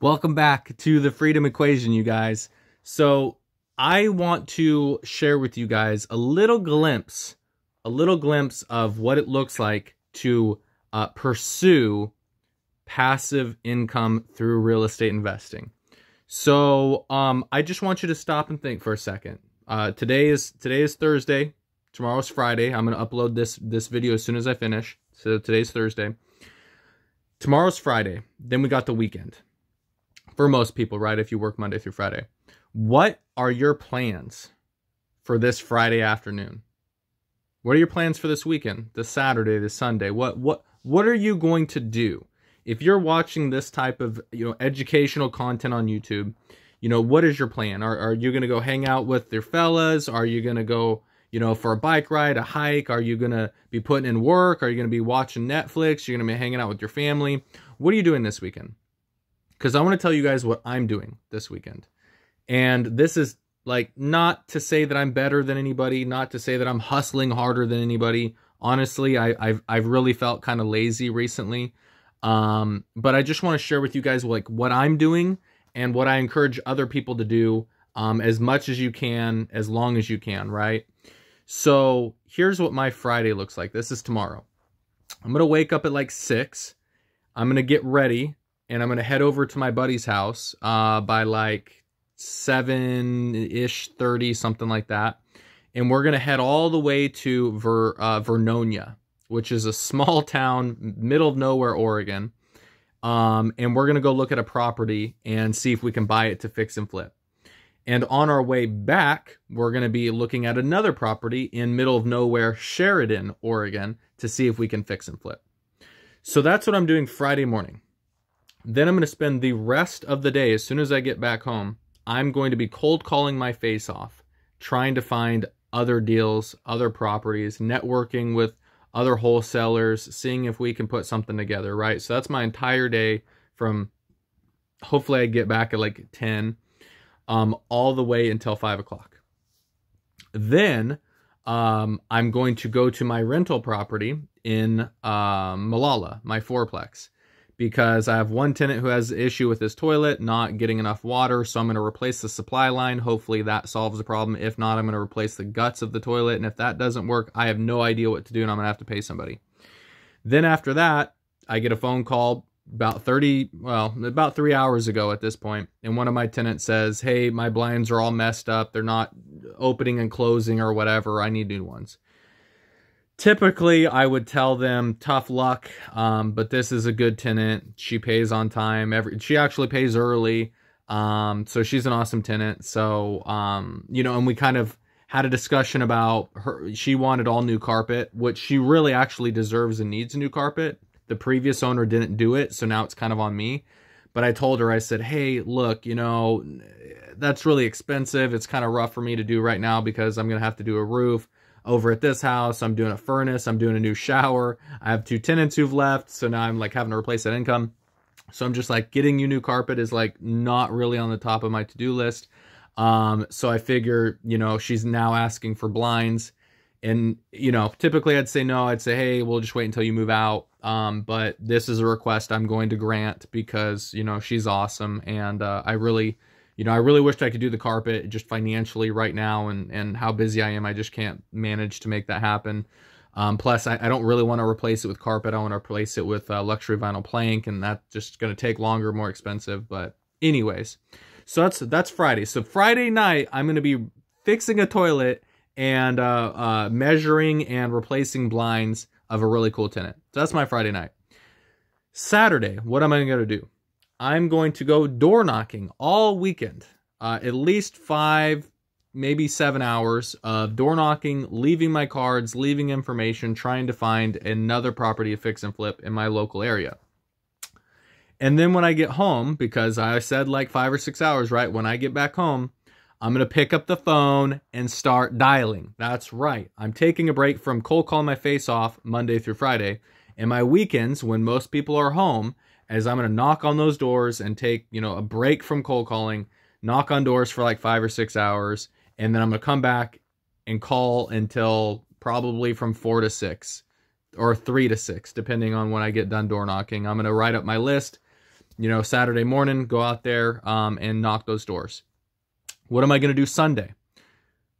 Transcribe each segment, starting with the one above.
Welcome back to the Freedom Equation, you guys. So I want to share with you guys a little glimpse of what it looks like to pursue passive income through real estate investing. So I just want you to stop and think for a second. Today is Thursday. Tomorrow's Friday. I'm going to upload this video as soon as I finish. So today's Thursday. Tomorrow's Friday. Then we got the weekend. For most people, right? If you work Monday through Friday. What are your plans for this Friday afternoon? What are your plans for this weekend? This Saturday, this Sunday? What are you going to do? If you're watching this type of, educational content on YouTube, what is your plan? Are you going to go hang out with your fellas? Are you going to go, for a bike ride, a hike? Are you going to be putting in work? Are you going to be watching Netflix? You're going to be hanging out with your family? What are you doing this weekend? Because I want to tell you guys what I'm doing this weekend. And this is not to say that I'm better than anybody, not to say that I'm hustling harder than anybody. Honestly, I've really felt kind of lazy recently. But I just want to share with you guys what I'm doing and what I encourage other people to do as much as you can, as long as you can, right? So here's what my Friday looks like. This is tomorrow. I'm going to wake up at 6. I'm going to get ready. And I'm going to head over to my buddy's house by 7-ish, 30, something like that. And we're going to head all the way to Vernonia, which is a small town, middle of nowhere, Oregon. And we're going to go look at a property and see if we can buy it to fix and flip. And on our way back, we're going to be looking at another property in middle of nowhere, Sheridan, Oregon, to see if we can fix and flip. So that's what I'm doing Friday morning. Then I'm going to spend the rest of the day, as soon as I get back home, I'm going to be cold calling my face off, trying to find other deals, other properties, networking with other wholesalers, seeing if we can put something together, right? So that's my entire day from, hopefully I get back at 10, all the way until 5 o'clock. Then I'm going to go to my rental property in Malala, my fourplex. Because I have one tenant who has an issue with his toilet, not getting enough water, so I'm going to replace the supply line. Hopefully that solves the problem. If not, I'm going to replace the guts of the toilet, and if that doesn't work, I have no idea what to do, and I'm going to have to pay somebody. Then after that, I get a phone call about 3 hours ago at this point, and one of my tenants says, hey, my blinds are all messed up. They're not opening and closing or whatever. I need new ones. Typically, I would tell them, tough luck, but this is a good tenant. She pays on time. She actually pays early, so she's an awesome tenant. So, and we kind of had a discussion about her. She wanted all new carpet, which she really actually deserves and needs a new carpet. The previous owner didn't do it, so now it's kind of on me. But I told her, I said, hey, look, that's really expensive. It's kind of rough for me to do right now because I'm going to have to do a roof. Over at this house, I'm doing a furnace, I'm doing a new shower. I have 2 tenants who've left, so now I'm having to replace that income. So I'm just getting you new carpet is not really on the top of my to-do list. So I figure, she's now asking for blinds. And, typically I'd say no. I'd say, hey, we'll just wait until you move out. But this is a request I'm going to grant because, she's awesome. And I really wished I could do the carpet just financially right now, and how busy I am. I just can't manage to make that happen. Plus, I don't really want to replace it with carpet. I want to replace it with luxury vinyl plank, and that's just going to take longer, more expensive. But anyways, so that's Friday. So Friday night, I'm going to be fixing a toilet and measuring and replacing blinds of a really cool tenant. So that's my Friday night. Saturday, what am I going to do? I'm going to go door knocking all weekend, at least 5, maybe 7 hours of door knocking, leaving my cards, leaving information, trying to find another property to fix and flip in my local area. And then when I get home, because I said 5 or 6 hours, right? When I get back home, I'm going to pick up the phone and start dialing. That's right. I'm taking a break from cold calling my face off Monday through Friday. And my weekends, when most people are home, as I'm going to knock on those doors and take, a break from cold calling, knock on doors for 5 or 6 hours, and then I'm going to come back and call until probably from 4 to 6 or 3 to 6, depending on when I get done door knocking. I'm going to write up my list, Saturday morning, go out there and knock those doors. What am I going to do Sunday?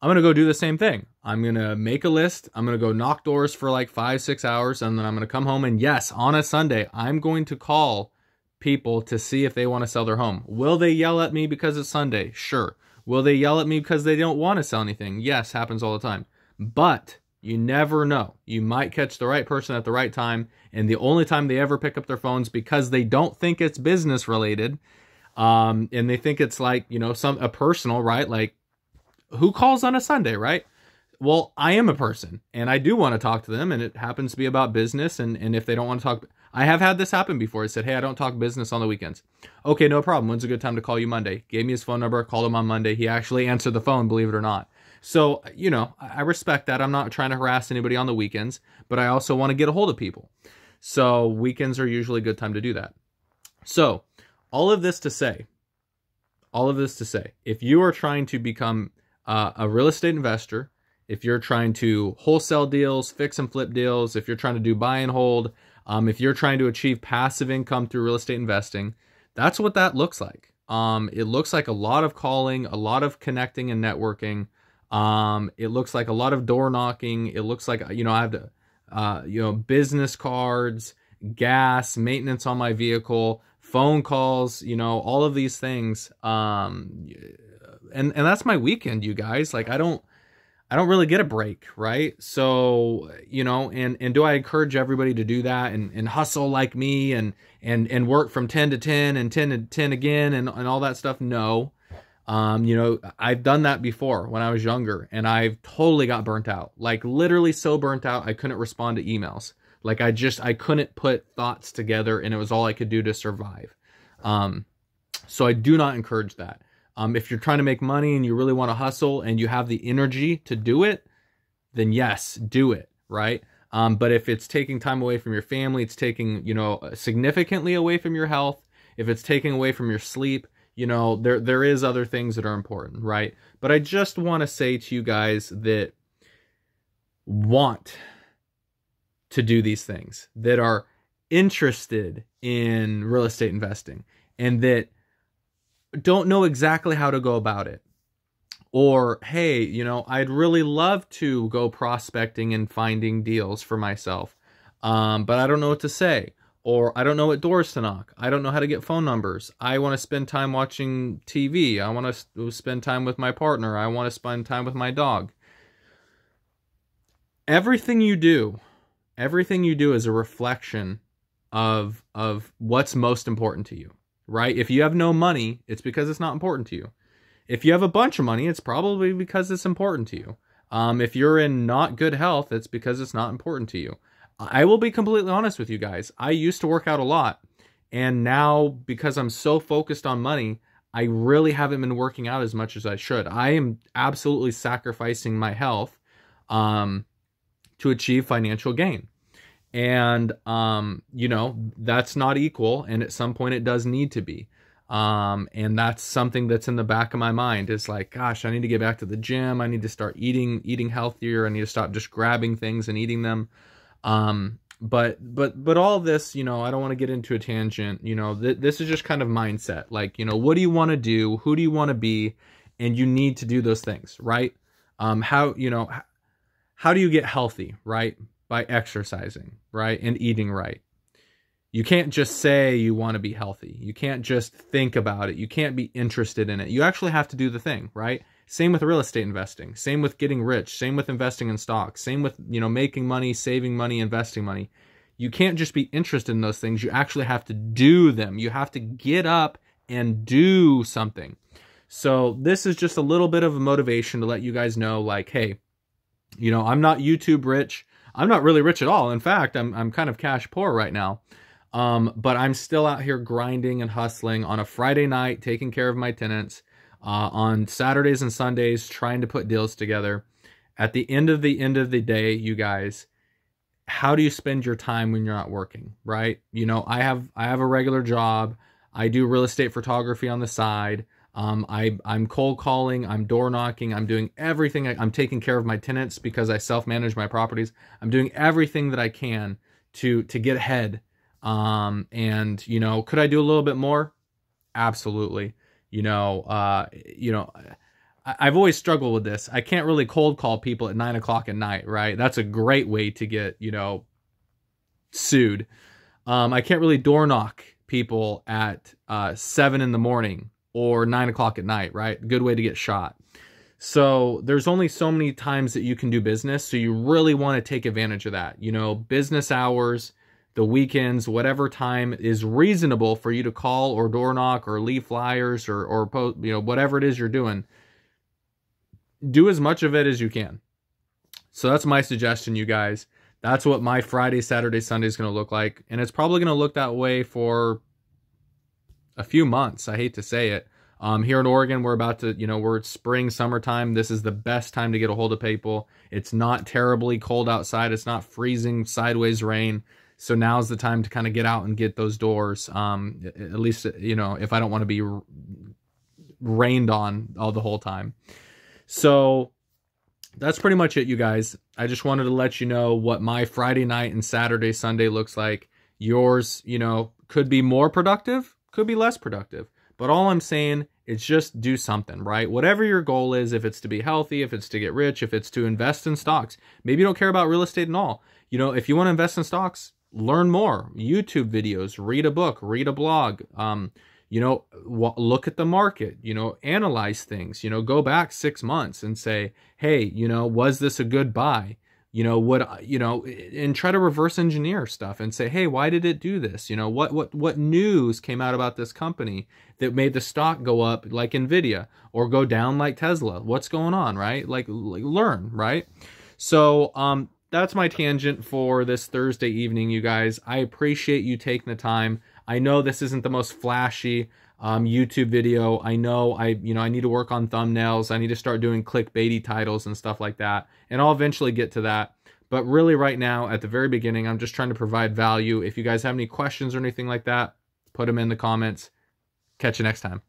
I'm going to go do the same thing. I'm going to make a list. I'm going to go knock doors for like 5-6 hours. And then I'm going to come home. And yes, on a Sunday, I'm going to call people to see if they want to sell their home. Will they yell at me because it's Sunday? Sure. Will they yell at me because they don't want to sell anything? Yes, happens all the time. But you never know. You might catch the right person at the right time. And the only time they ever pick up their phones because they don't think it's business related. And they think it's like, a personal, right? Like, who calls on a Sunday, right? Well, I am a person and I do want to talk to them, and it happens to be about business. And if they don't want to talk, I have had this happen before. I said, hey, I don't talk business on the weekends. Okay, no problem. When's a good time to call you Monday? Gave me his phone number, called him on Monday. He actually answered the phone, believe it or not. So, I respect that. I'm not trying to harass anybody on the weekends, but I also want to get a hold of people. So weekends are usually a good time to do that. So all of this to say, if you are trying to become a real estate investor, if you're trying to wholesale deals, fix and flip deals, if you're trying to do buy and hold, if you're trying to achieve passive income through real estate investing, that's what that looks like. It looks like a lot of calling, a lot of connecting and networking. It looks like a lot of door knocking. It looks like, I have to, business cards, gas, maintenance on my vehicle, phone calls, all of these things. And that's my weekend, you guys. Like, I don't really get a break, right? So, and do I encourage everybody to do that and hustle like me and work from 10 to 10 and 10 to 10 again and all that stuff? No. I've done that before when I was younger, and I've totally got burnt out, like literally so burnt out I couldn't respond to emails. Like I couldn't put thoughts together, and it was all I could do to survive. So I do not encourage that. If you're trying to make money and you really want to hustle and you have the energy to do it, then yes, do it, right? But if it's taking time away from your family, it's taking, significantly away from your health, if it's taking away from your sleep, there is other things that are important, right? But I just want to say to you guys that want to do these things, that are interested in real estate investing, and that don't know exactly how to go about it. Or, hey, I'd really love to go prospecting and finding deals for myself, but I don't know what to say. Or I don't know what doors to knock. I don't know how to get phone numbers. I want to spend time watching TV. I want to spend time with my partner. I want to spend time with my dog. Everything you do is a reflection of what's most important to you, right? If you have no money, it's because it's not important to you. If you have a bunch of money, it's probably because it's important to you. If you're in not good health, it's because it's not important to you. I will be completely honest with you guys. I used to work out a lot, and now because I'm so focused on money, I really haven't been working out as much as I should. I am absolutely sacrificing my health to achieve financial gain. And, that's not equal. And at some point it does need to be. And that's something that's in the back of my mind. It's like, gosh, I need to get back to the gym. I need to start eating healthier. I need to stop just grabbing things and eating them. But all this, I don't want to get into a tangent. This is just kind of mindset. Like, what do you want to do? Who do you want to be? And you need to do those things, right? How do you get healthy, right? By exercising, right? And eating right. You can't just say you want to be healthy. You can't just think about it. You can't be interested in it. You actually have to do the thing, right? Same with real estate investing. Same with getting rich. Same with investing in stocks. Same with, making money, saving money, investing money. You can't just be interested in those things. You actually have to do them. You have to get up and do something. So this is just a little bit of a motivation to let you guys know, like, hey, I'm not YouTube rich. I'm not really rich at all. In fact, I'm kind of cash poor right now. But I'm still out here grinding and hustling on a Friday night, taking care of my tenants, on Saturdays and Sundays, trying to put deals together. At the end of the day, you guys, how do you spend your time when you're not working, right? I have a regular job. I do real estate photography on the side. I'm cold calling, I'm door knocking, I'm doing everything. I'm taking care of my tenants because I self-manage my properties. I'm doing everything that I can to get ahead And, you know, could I do a little bit more? Absolutely. I've always struggled with this. I can't really cold call people at 9 o'clock at night, right? That's a great way to get, sued. I can't really door knock people at 7 in the morning or 9 o'clock at night, right? Good way to get shot. So there's only so many times that you can do business. So you really want to take advantage of that. Business hours, the weekends, whatever time is reasonable for you to call or door knock or leave flyers or post, whatever it is you're doing. Do as much of it as you can. So that's my suggestion, you guys. That's what my Friday, Saturday, Sunday is going to look like. And it's probably going to look that way for a few months. I hate to say it. Here in Oregon, we're about to, we're spring, summertime. This is the best time to get a hold of people. It's not terribly cold outside. It's not freezing sideways rain. So now's the time to kind of get out and get those doors. At least, if I don't want to be rained on all the whole time. So that's pretty much it, you guys. I just wanted to let you know what my Friday night and Saturday, Sunday looks like. Yours, could be more productive, could be less productive. But all I'm saying is just do something, right? Whatever your goal is, if it's to be healthy, if it's to get rich, if it's to invest in stocks. Maybe you don't care about real estate at all. If you want to invest in stocks, learn more. YouTube videos, read a book, read a blog. Look at the market, analyze things, go back 6 months and say, hey, was this a good buy? And try to reverse engineer stuff and say, hey, why did it do this? What news came out about this company that made the stock go up like Nvidia or go down like Tesla? What's going on, right? Like learn, right? So, that's my tangent for this Thursday evening, you guys. I appreciate you taking the time. I know this isn't the most flashy YouTube video. I know I need to work on thumbnails. I need to start doing clickbaity titles and stuff like that. And I'll eventually get to that. But really right now, at the very beginning, I'm just trying to provide value. If you guys have any questions or anything like that, put them in the comments. Catch you next time.